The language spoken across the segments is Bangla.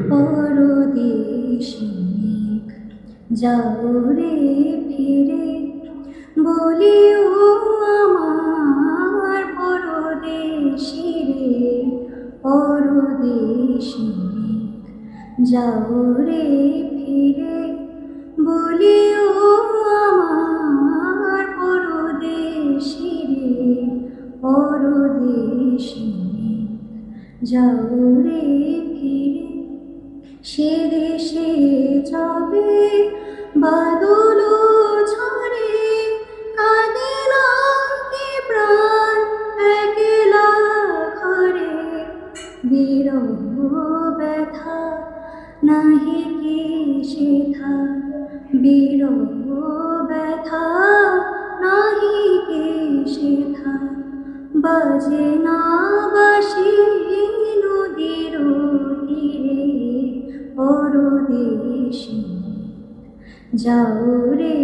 পরদেশিক যাও রে ফিরে, বলিও আমার পরদেশি রে, পরদেশিক যাও রে ফিরে, বলিও আমার পরদেশি রে, পরদেশিক যাও রে ফিরে। সে দেশে যাবে বাদল ঝরে, কাঁদে না কি প্রাণ একলা ঘরে, বিরহ ব্যথা নাহি কি সেথা, বিরহ ব্যথা নাহি কি সেথা, বাজে না বাঁশি নদীর তীরে, পরদেশি যাও রে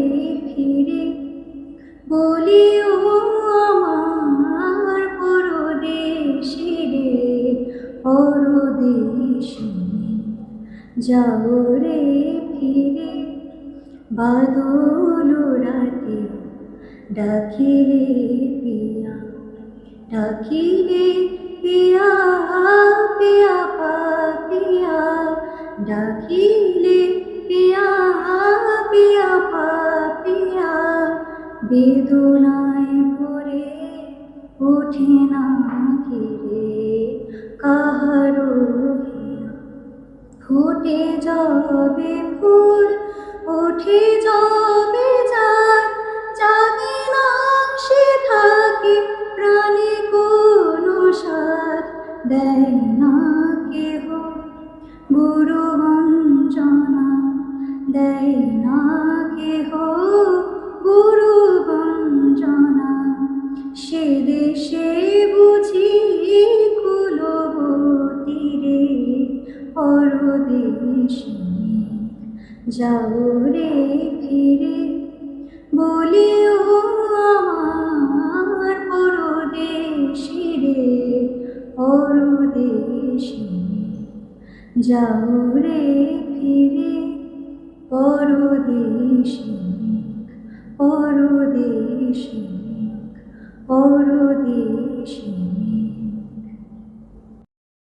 ফিরে, বলিও আমার পরদেশি রে, পরদেশি যাও রে ফিরে। বাদল রাতে ডাকিলে পিয়া, ডাকিলে পিয়া পিয়া পাপিয়া, ডাকিলে পিয়া পিয়া পাপিয়া, বেদনায় ভরে ওঠে না ঘিরে কাহারো হিয়া। ফুটে যাবে ফুল, উঠে যাবে চাঁদ, জাগে না সে থাকে প্রাণে কোনো সাথ, দেয় না কেহ গুরু বঞ্চনা, দেয় না কেহ গুরু বঞ্চনা। সে দেশে বুঝি কুলবতী রে, পরদেশি যাও রে ফিরে, বলিও আমার পরদেশি রে, পরদেশি যাও রে ফিরে, পরদেশি পরদেশি পরদেশি।